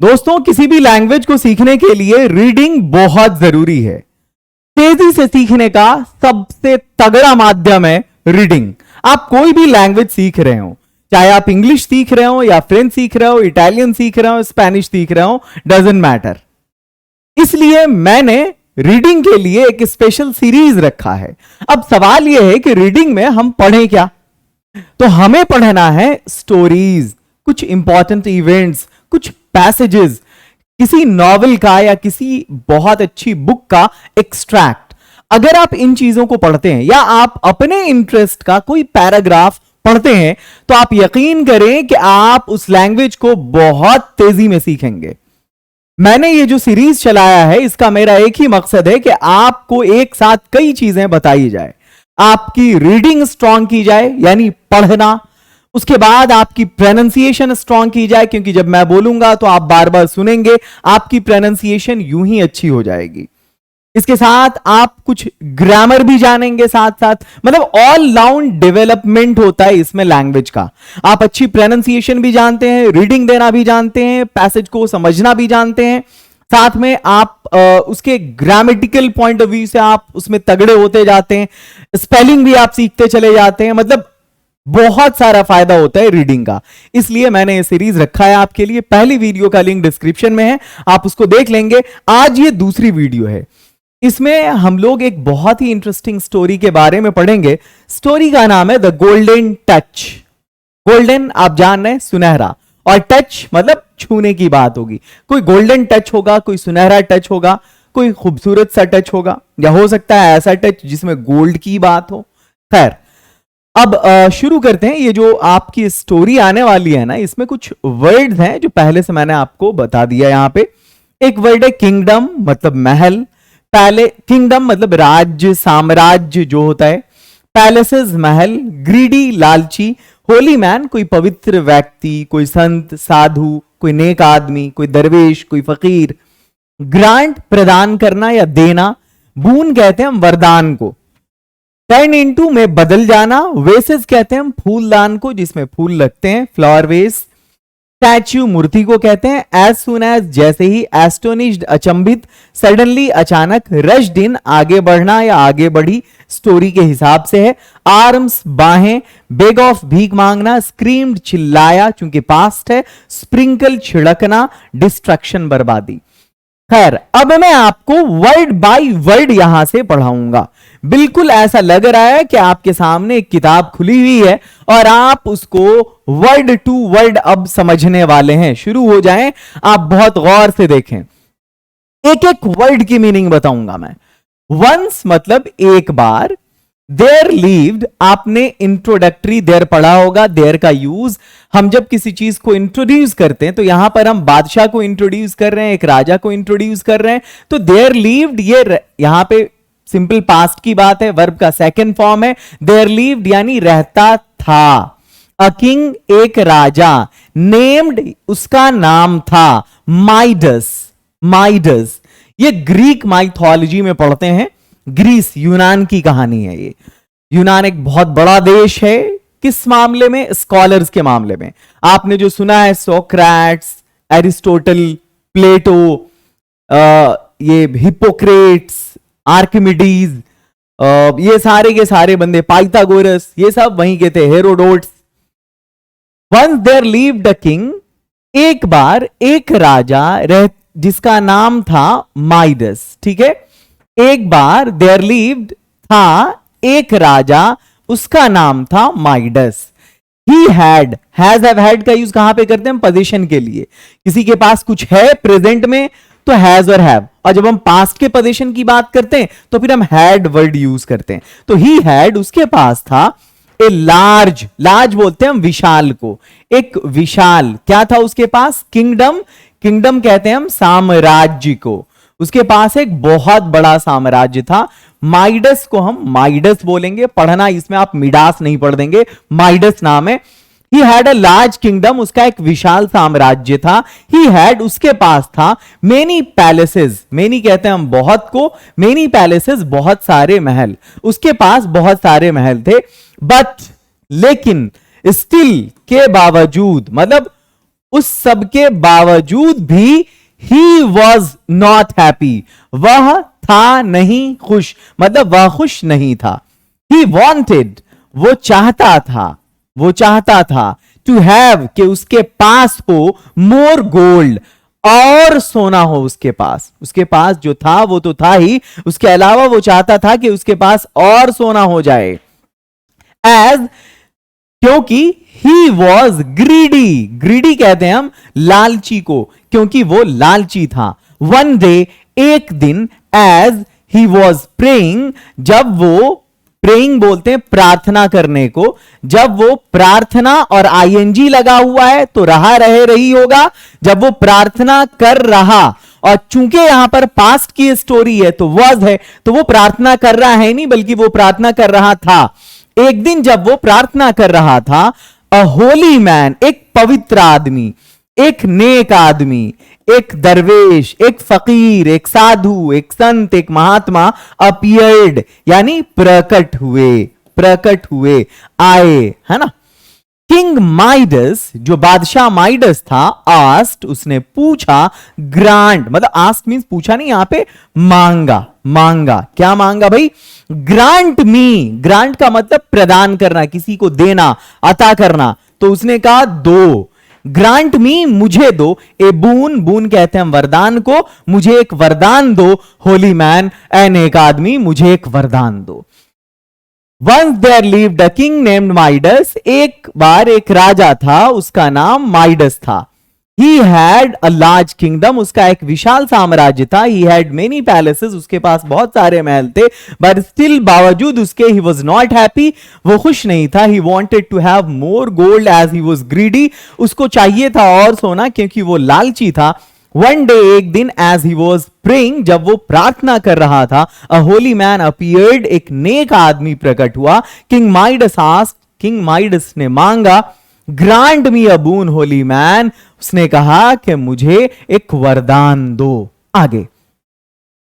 दोस्तों, किसी भी लैंग्वेज को सीखने के लिए रीडिंग बहुत जरूरी है। तेजी से सीखने का सबसे तगड़ा माध्यम है रीडिंग। आप कोई भी लैंग्वेज सीख रहे हो, चाहे आप इंग्लिश सीख रहे हो या फ्रेंच सीख रहे हो, इटालियन सीख रहे हो, स्पेनिश सीख रहे हो, डजंट मैटर। इसलिए मैंने रीडिंग के लिए एक स्पेशल सीरीज रखा है। अब सवाल यह है कि रीडिंग में हम पढ़ें क्या? तो हमें पढ़ना है स्टोरीज, कुछ इंपॉर्टेंट इवेंट्स, कुछ पैसेजेस, किसी नॉवेल का या किसी बहुत अच्छी बुक का एक्सट्रैक्ट। अगर आप इन चीजों को पढ़ते हैं या आप अपने इंटरेस्ट का कोई पैराग्राफ पढ़ते हैं तो आप यकीन करें कि आप उस लैंग्वेज को बहुत तेजी में सीखेंगे। मैंने ये जो सीरीज चलाया है इसका मेरा एक ही मकसद है कि आपको एक साथ कई चीजें बताई जाए। आपकी रीडिंग स्ट्रांग की जाए, यानी पढ़ना। उसके बाद आपकी प्रोनाउंसिएशन स्ट्रांग की जाए, क्योंकि जब मैं बोलूंगा तो आप बार बार सुनेंगे, आपकी प्रोनाउंसिएशन यूं ही अच्छी हो जाएगी। इसके साथ आप कुछ ग्रामर भी जानेंगे साथ साथ। मतलब ऑल राउंड डेवलपमेंट होता है इसमें लैंग्वेज का। आप अच्छी प्रोनाउंसिएशन भी जानते हैं, रीडिंग देना भी जानते हैं, पैसेज को समझना भी जानते हैं, साथ में आप उसके ग्रामेटिकल पॉइंट ऑफ व्यू से आप उसमें तगड़े होते जाते हैं, स्पेलिंग भी आप सीखते चले जाते हैं। मतलब बहुत सारा फायदा होता है रीडिंग का। इसलिए मैंने ये सीरीज रखा है आपके लिए। पहली वीडियो का लिंक डिस्क्रिप्शन में है, आप उसको देख लेंगे। आज ये दूसरी वीडियो है। इसमें हम लोग एक बहुत ही इंटरेस्टिंग स्टोरी के बारे में पढ़ेंगे। स्टोरी का नाम है द गोल्डन टच। गोल्डन आप जान रहे हैं, सुनहरा, और टच मतलब छूने की बात होगी। कोई गोल्डन टच होगा, कोई सुनहरा टच होगा, कोई खूबसूरत सा टच होगा, या हो सकता है ऐसा टच जिसमें गोल्ड की बात हो। खैर, अब शुरू करते हैं। ये जो आपकी स्टोरी आने वाली है ना, इसमें कुछ वर्ड्स हैं जो पहले से मैंने आपको बता दिया। यहां पे एक वर्ड है किंगडम, मतलब महल। पहले किंगडम मतलब राज्य, साम्राज्य जो होता है। पैलेसेस महल। ग्रीडी लालची। होली मैन कोई पवित्र व्यक्ति, कोई संत, साधु, कोई नेक आदमी, कोई दरवेश, कोई फकीर। ग्रांट प्रदान करना या देना। बून कहते हैं हम वरदान को। टर्न इनटू में बदल जाना। वेसेस कहते हैं हम फूलदान को जिसमें फूल लगते हैं, फ्लावर वेस। स्टैच्यू मूर्ति को कहते हैं। एज सुन एज जैसे ही। एस्टोनिश्ड अचंभित। सडनली अचानक। रश्ड इन आगे बढ़ना या आगे बढ़ी, स्टोरी के हिसाब से है। आर्म्स बाहें। बेग ऑफ भीख मांगना। स्क्रीम्ड चिल्लाया चूंकि पास्ट है। स्प्रिंकल छिड़कना। डिस्ट्रक्शन बर्बादी। खैर, अब मैं आपको वर्ड बाय वर्ड यहां से पढ़ाऊंगा। बिल्कुल ऐसा लग रहा है कि आपके सामने एक किताब खुली हुई है और आप उसको वर्ड टू वर्ड अब समझने वाले हैं। शुरू हो जाएं, आप बहुत गौर से देखें। एक एक वर्ड की मीनिंग बताऊंगा मैं। वंस मतलब एक बार। देयर लिव्ड, आपने इंट्रोडक्टरी देयर पढ़ा होगा। देयर का यूज, हम जब किसी चीज को इंट्रोड्यूस करते हैं तो यहां पर हम बादशाह को इंट्रोड्यूस कर रहे हैं, एक राजा को इंट्रोड्यूस कर रहे हैं। तो देयर लिव्ड, ये यहां पे सिंपल पास्ट की बात है, वर्ब का सेकंड फॉर्म है। देयर लिव्ड यानी रहता था। अ किंग एक राजा। नेम्ड उसका नाम था। माइडस, माइडस ये ग्रीक माइथोलॉजी में पढ़ते हैं। ग्रीस, यूनान की कहानी है ये। यूनान एक बहुत बड़ा देश है। किस मामले में? स्कॉलर्स के मामले में। आपने जो सुना है सोक्रेट्स, एरिस्टोटल, प्लेटो, ये हिप्पोक्रेट्स, आर्किमिडीज, ये सारे के सारे बंदे, पाइथागोरस, ये सब वहीं के थे। Herodotus. Once there lived a king, एक बार एक राजा जिसका नाम था माइडस। ठीक है, एक बार देयर लिव्ड था एक राजा, उसका नाम था Midas. He had, has have had का यूज कहां पे करते हैं हम? पोजीशन के लिए। किसी के पास कुछ है प्रेजेंट में तो हैज और हैव, और जब हम पास्ट के पोजीशन की बात करते हैं तो फिर हम हैड वर्ड यूज करते हैं। तो ही हैड, उसके पास था। ए लार्ज, लार्ज बोलते हैं हम विशाल को। एक विशाल क्या था उसके पास? किंगडम, किंगडम कहते हैं हम साम्राज्य को। उसके पास एक बहुत बड़ा साम्राज्य था। माइडस को हम माइडस बोलेंगे, पढ़ना इसमें आप मिडास नहीं पढ़ देंगे, माइडस नाम है। He had a large kingdom, उसका एक विशाल साम्राज्य था। ही हैड, उसके पास था। मेनी पैलेसेस, मेनी कहते हैं हम बहुत को, मेनी पैलेसेस बहुत सारे महल, उसके पास बहुत सारे महल थे। बट लेकिन, स्टिल के बावजूद, मतलब उस सब के बावजूद भी ही वॉज नॉट हैप्पी, वह था नहीं खुश, मतलब वह खुश नहीं था। ही वॉन्टेड, वो चाहता था टू हैव, कि उसके पास हो मोर गोल्ड, और सोना हो उसके पास जो था वो तो था ही, उसके अलावा वो चाहता था कि उसके पास और सोना हो जाए। एज, क्योंकि ही वॉज ग्रीडी कहते हैं हम लालची को, क्योंकि वो लालची था। वन डे, एक दिन, एज ही वॉज प्रेइंग, जब वो, प्रेइंग बोलते हैं प्रार्थना करने को, जब वो प्रार्थना और आईएनजी लगा हुआ है तो रही होगा, जब वो प्रार्थना कर रहा, और चूंकि यहां पर पास्ट की स्टोरी है तो वॉज है, तो वो प्रार्थना कर रहा है नहीं बल्कि वो प्रार्थना कर रहा था। एक दिन जब वो प्रार्थना कर रहा था, अ होली मैन, एक पवित्र आदमी, एक नेक आदमी, एक दरवेश, एक फकीर, एक साधु, एक संत, एक महात्मा, अपीयर्ड यानी प्रकट हुए, आए, है ना। किंग माइडस, जो बादशाह माइडस था, आस्क्ड, उसने पूछा, ग्रांट, मतलब आस्क मींस पूछा नहीं, यहां पे मांगा, क्या मांगा भाई? ग्रांट मी, ग्रांट का मतलब प्रदान करना, किसी को देना, अता करना, तो उसने कहा दो, ग्रांट मी, मुझे दो, ए बून कहते हैं हम वरदान को, मुझे एक वरदान दो, होली मैन, एन एक आदमी, मुझे एक वरदान दो। Once there lived a king named Midas, एक बार एक राजा था, उसका नाम माइडस था। He had a large kingdom, उसका एक विशाल साम्राज्य था। He had many palaces, उसके पास बहुत सारे महल थे। But still, बावजूद उसके, he was not happy, वो खुश नहीं था। He wanted to have more gold as he was greedy, उसको चाहिए था और सोना क्योंकि वो लालची था। वन डे, एक दिन, एज ही वॉज प्रेइंग, जब वो प्रार्थना कर रहा था, अ होली मैन अपीयर्ड, एक नेक आदमी प्रकट हुआ। King Midas asked, king Midas ने मांगा, ग्रांट मी अ बून होली मैन, उसने कहा कि मुझे एक वरदान दो। आगे,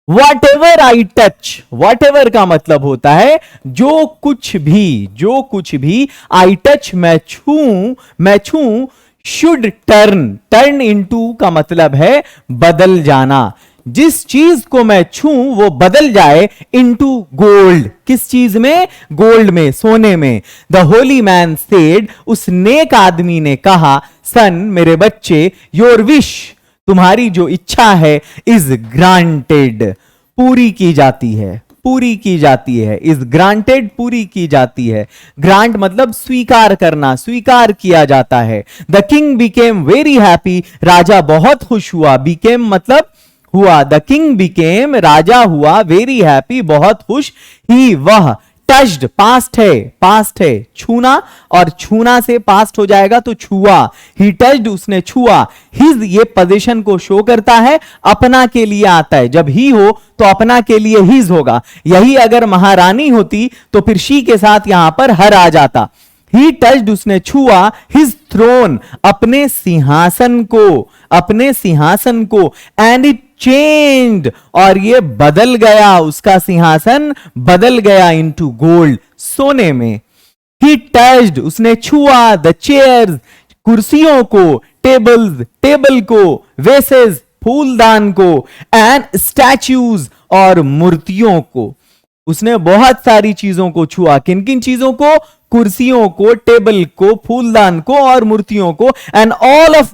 what ever I touch, what ever का मतलब होता है जो कुछ भी, आई टच, मैं छू, शुड टर्न इनटू का मतलब है बदल जाना, जिस चीज को मैं छू वो बदल जाए इनटू गोल्ड, किस चीज में? गोल्ड में, सोने में। द होली मैन सेड, उस नेक आदमी ने कहा, सन, मेरे बच्चे, योर विश, तुम्हारी जो इच्छा है, इज ग्रांटेड, पूरी की जाती है, इज ग्रांटेड, पूरी की जाती है। ग्रांट मतलब स्वीकार करना, स्वीकार किया जाता है। The king became very happy, राजा बहुत खुश हुआ, बिकेम मतलब हुआ, द किंग बिकेम, राजा हुआ, वेरी हैप्पी, बहुत खुश, ही वह, टच्ड, पास्ट है, छूना, और छूना से पास्ट हो जाएगा तो छुआ, ही टच्ड, उसने छुआ, हिज, ये पोजीशन को शो करता है, अपना के लिए आता है, जब ही हो तो अपना के लिए हिज होगा, यही अगर महारानी होती तो फिर शी के साथ यहां पर हर आ जाता। ही टच्ड, उसने छुआ, हिज थ्रोन, अपने सिंहासन को, एंड इट चेंज्ड, और ये बदल गया, उसका सिंहासन बदल गया, इनटू गोल्ड, सोने में। ही टच्ड, उसने छुआ, द चेयर्स, कुर्सियों को, टेबल को, वेसेस, फूलदान को, एंड स्टैच्यूज, और मूर्तियों को। उसने बहुत सारी चीजों को छुआ, किन किन चीजों को? कुर्सियों को, टेबल को, फूलदान को और मूर्तियों को। एंड ऑल ऑफ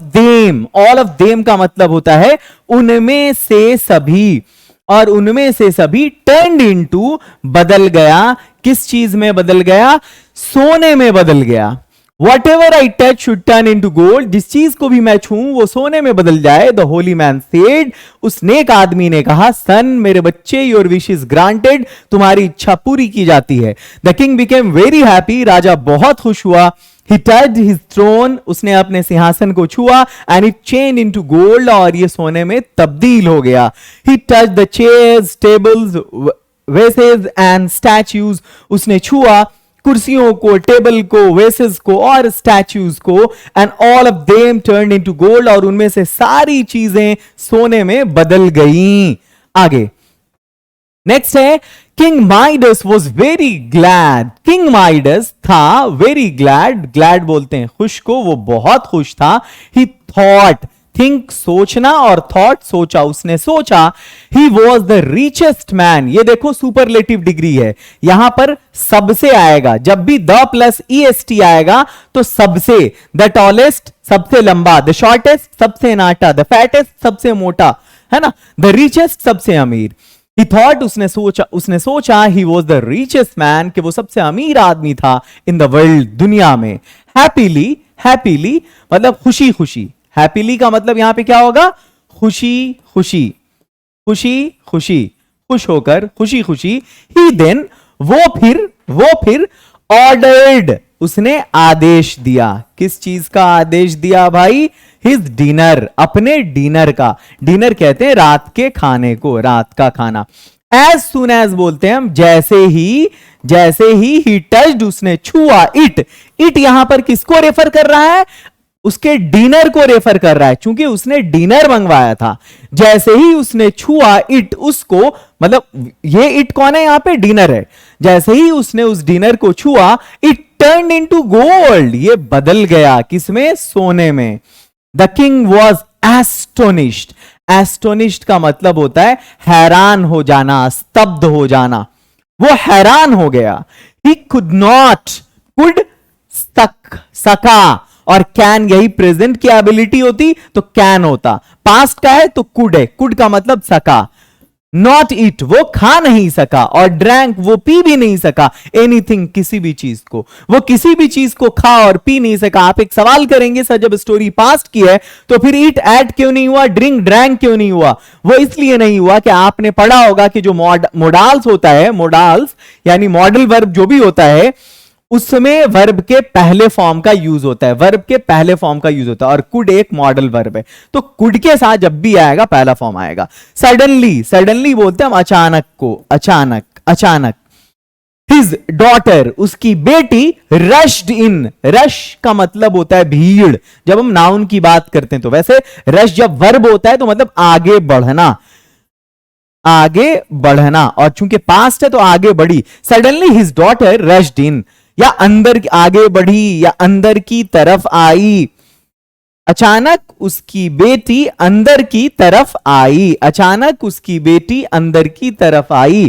देम का मतलब होता है उनमें से सभी, और उनमें से सभी टर्न्ड इनटू, बदल गया, किस चीज में बदल गया? सोने में बदल गया। What ever I touch should turn into gold, जिस चीज को भी मैं छूं वो सोने में बदल जाए। द होली मैन सेड, उस नेक आदमी ने कहा, सन, मेरे बच्चे, योर विश इज ग्रांटेड, तुम्हारी इच्छा पूरी की जाती है। The king became very happy, राजा बहुत खुश हुआ। He touched his throne, उसने अपने सिंहासन को छुआ, and it changed into gold, और ये सोने में तब्दील हो गया। He touched the chairs, tables, vases and statues, उसने छुआ कुर्सियों को, टेबल को, वेसेस को और स्टैच्यूज को, and all of them turned into gold, और उनमें से सारी चीजें सोने में बदल गईं। आगे नेक्स्ट है, king Midas was very glad, king Midas था वेरी ग्लैड, ग्लैड बोलते हैं खुश को, वो बहुत खुश था। ही थॉट, थिंक सोचना, और थॉट सोचा, उसने सोचा। He was the richest man, ये देखो सुपरलेटिव डिग्री है, यहां पर सबसे आएगा, जब भी द प्लस EST आएगा तो सबसे, द टॉलेस्ट सबसे लंबा, द शॉर्टेस्ट सबसे नाटा, द फैटेस्ट सबसे मोटा, है ना, द रिचेस्ट सबसे अमीर। He thought, उसने सोचा he was the richest man, कि वो सबसे अमीर आदमी था इन द वर्ल्ड, दुनिया में। हैप्पीली, हैप्पीली मतलब खुशी खुशी, हैप्पीली का मतलब यहां पे क्या होगा, खुशी खुशी, खुशी खुशी, खुश होकर, खुशी खुशी। ही देन, वो फिर ऑर्डर्ड, उसने आदेश दिया, किस चीज का आदेश दिया भाई, हिज डिनर, अपने डिनर का, डिनर कहते हैं रात के खाने को, रात का खाना। एज सुन एज बोलते हैं हम, जैसे ही टच्ड, उसने छुआ, इट यहां पर किसको रेफर कर रहा है, उसके डिनर को रेफर कर रहा है, क्योंकि उसने डिनर मंगवाया था। जैसे ही उसने छुआ इट, उसको, मतलब ये इट कौन है, यहां पे डिनर है। जैसे ही उसने उस डिनर को छुआ, इट टर्न इनटू गोल्ड, ये बदल गया किसमें, सोने में। The king was astonished, astonished का मतलब होता है हैरान हो जाना, स्तब्ध हो जाना, वो हैरान हो गया। ही कुड नॉट, कुड सका, और कैन, यही प्रेजेंट की एबिलिटी होती तो कैन होता, पास्ट का है तो कुड है, कुड का मतलब सका। नॉट इट, वो खा नहीं सका, और ड्रैंक, वो पी भी नहीं सका, एनीथिंग, किसी भी चीज को, वो किसी भी चीज को खा और पी नहीं सका। आप एक सवाल करेंगे, सर जब स्टोरी पास्ट की है तो फिर ईट एट क्यों नहीं हुआ, ड्रिंक ड्रैंक क्यों नहीं हुआ, वो इसलिए नहीं हुआ कि आपने पढ़ा होगा कि जो मोडाल्स होता है, मोडाल्स यानी मॉडल वर्ब जो भी होता है, उसमें वर्ब के पहले फॉर्म का यूज होता है, वर्ब के पहले फॉर्म का यूज होता है, और कुड एक मॉडल वर्ब है, तो कुड के साथ जब भी आएगा पहला फॉर्म आएगा। सडनली, सडनली बोलते हैं हम अचानक को, अचानक, अचानक। हिज डॉटर, उसकी बेटी, रश्ड इन, रश का मतलब होता है भीड़, जब हम नाउन की बात करते हैं तो, वैसे रश जब वर्ब होता है तो मतलब आगे बढ़ना, आगे बढ़ना, और चूंकि पास्ट है तो आगे बढ़ी। सडनली हिज डॉटर रश्ड इन, या अंदर आगे बढ़ी, या अंदर की तरफ आई। अचानक उसकी बेटी अंदर की तरफ आई, अचानक उसकी बेटी अंदर की तरफ आई।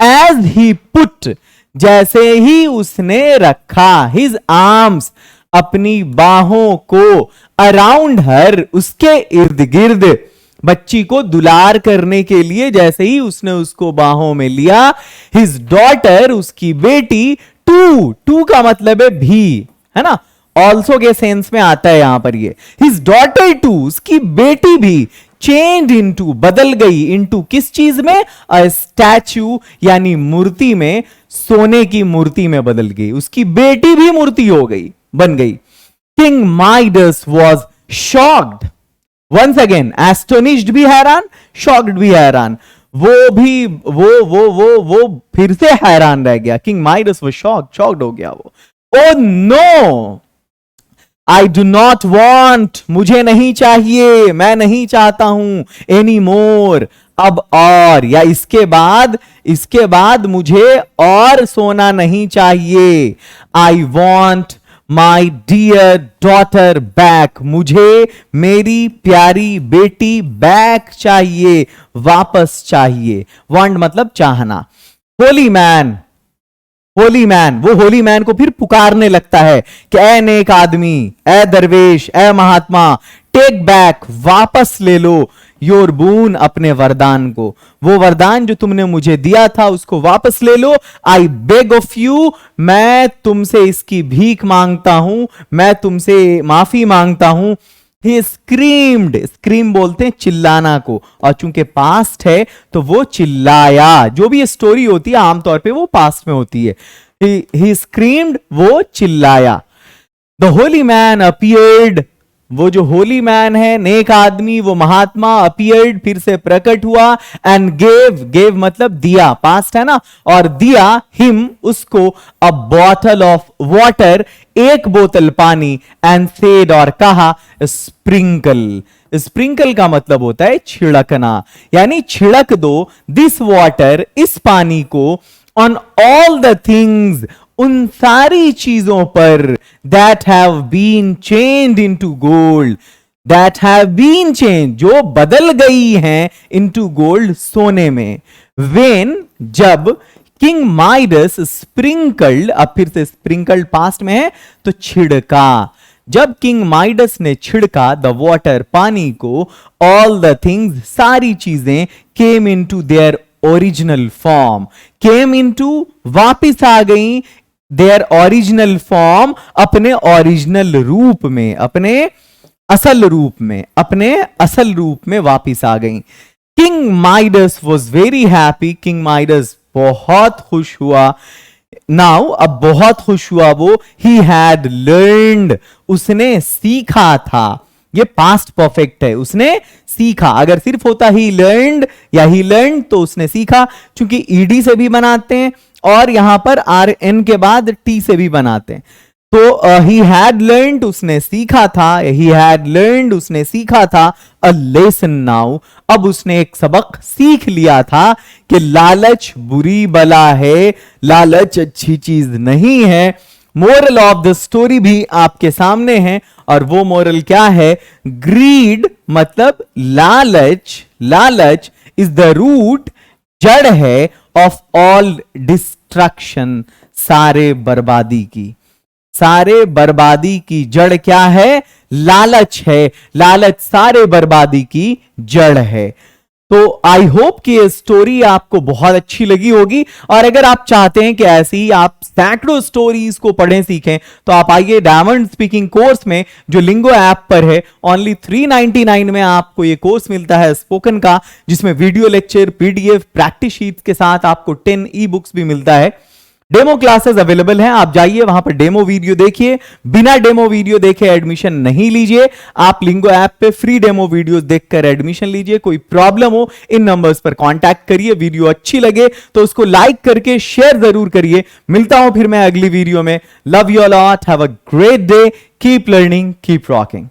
एज ही पुट, जैसे ही उसने रखा, हिज आर्म्स, अपनी बाहों को, अराउंड हर, उसके इर्द गिर्द, बच्ची को दुलार करने के लिए जैसे ही उसने उसको बाहों में लिया। हिज डॉटर, उसकी बेटी, टू का मतलब है भी, है ना, ऑल्सो के सेंस में आता है यहां पर ये। हिज डॉटर टू, उसकी बेटी भी, चेंज इनटू, बदल गई, इनटू किस चीज में, अ स्टैच्यू यानी मूर्ति में, सोने की मूर्ति में बदल गई, उसकी बेटी भी मूर्ति हो गई, बन गई। King Midas was shocked, once again astonished भी हैरान, शॉक्ड भी हैरान, वो फिर से हैरान रह गया। किंग माइडस वो शॉक्ड हो गया वो। Oh no, I do not want, मुझे नहीं चाहिए, मैं नहीं चाहता हूं, एनी मोर, अब और, या इसके बाद मुझे और सोना नहीं चाहिए। I want my dear daughter back, मुझे मेरी प्यारी बेटी बैक चाहिए, वापस चाहिए। वांट मतलब चाहना। होली मैन, होली मैन, वो होली मैन को फिर पुकारने लगता है कि ए नेक आदमी, ए दरवेश, ए महात्मा, टेक बैक, वापस ले लो, योर बून, अपने वरदान को, वो वरदान जो तुमने मुझे दिया था उसको वापस ले लो। आई बेग ऑफ यू, मैं तुमसे इसकी भीख मांगता हूं, मैं तुमसे माफी मांगता हूं। ही स्क्रीम्ड, स्क्रीम बोलते हैं चिल्लाना को, और चूंकि पास्ट है तो वो चिल्लाया, जो भी स्टोरी होती है आमतौर पे वो पास्ट में होती है। ही स्क्रीम्ड, वो चिल्लाया। द होली मैन अपीयर्ड, वो जो होली मैन है, नेक आदमी, वो महात्मा, अपीयर्ड, फिर से प्रकट हुआ। एंड गेव मतलब दिया, पास्ट है ना, और दिया, हिम, उसको, अ बॉटल ऑफ वाटर, एक बोतल पानी, एंड सेड, और कहा, स्प्रिंकल, स्प्रिंकल का मतलब होता है छिड़कना, यानी छिड़क दो दिस वाटर, इस पानी को, ऑन ऑल द थिंग्स, उन सारी चीजों पर, that have been changed into gold, that have been change, जो बदल गई हैं, इनटू गोल्ड, सोने में। वेन, जब, किंग माइडस स्प्रिंकल्ड, अब फिर से स्प्रिंकल्ड पास्ट में है तो छिड़का, जब किंग माइडस ने छिड़का द वाटर, पानी को, ऑल द थिंग्स, सारी चीजें, came into their original form, came into, वापिस आ गई, देयर ओरिजिनल फॉर्म, अपने ओरिजिनल रूप में, अपने असल रूप में, अपने असल रूप में वापिस आ गई। King Midas was very happy, king Midas बहुत खुश हुआ। नाउ, अब बहुत खुश हुआ वो, ही हैड लर्नड, उसने सीखा था, ये पास्ट परफेक्ट है, उसने सीखा, अगर सिर्फ होता ही लर्नड या ही लर्न तो उसने सीखा, क्योंकि ईडी से भी बनाते हैं और यहां पर आर एन के बाद टी से भी बनाते हैं, तो ही हैड लर्नड, उसने सीखा था, ही हैड लर्नड, उसने सीखा था, अ लेसन नाउ, अब उसने एक सबक सीख लिया था कि लालच बुरी बला है, लालच अच्छी चीज नहीं है। मोरल ऑफ द स्टोरी भी आपके सामने है, और वो मोरल क्या है? ग्रीड मतलब लालच, लालच इज द रूट, जड़ है, ऑफ ऑल डिस्ट्रक्शन, सारे बर्बादी की, सारे बर्बादी की जड़ क्या है? लालच है, लालच सारे बर्बादी की जड़ है। तो आई होप कि ये स्टोरी आपको बहुत अच्छी लगी होगी, और अगर आप चाहते हैं कि ऐसी आप सैकड़ों स्टोरीज को पढ़ें सीखें तो आप आइए डायमंड स्पीकिंग कोर्स में, जो लिंगो ऐप पर है। ओनली 399 में आपको ये कोर्स मिलता है स्पोकन का, जिसमें video lecture, PDF, practice sheets के साथ आपको 10 ई बुक्स भी मिलता है। डेमो क्लासेस अवेलेबल हैं, आप जाइए वहां पर डेमो वीडियो देखिए, बिना डेमो वीडियो देखे एडमिशन नहीं लीजिए, आप लिंगो ऐप पे फ्री डेमो वीडियोस देखकर एडमिशन लीजिए। कोई प्रॉब्लम हो इन नंबर्स पर कांटेक्ट करिए, वीडियो अच्छी लगे तो उसको लाइक करके शेयर जरूर करिए। मिलता हूं फिर मैं अगली वीडियो में। Love you all, have a great day, keep learning, keep rocking.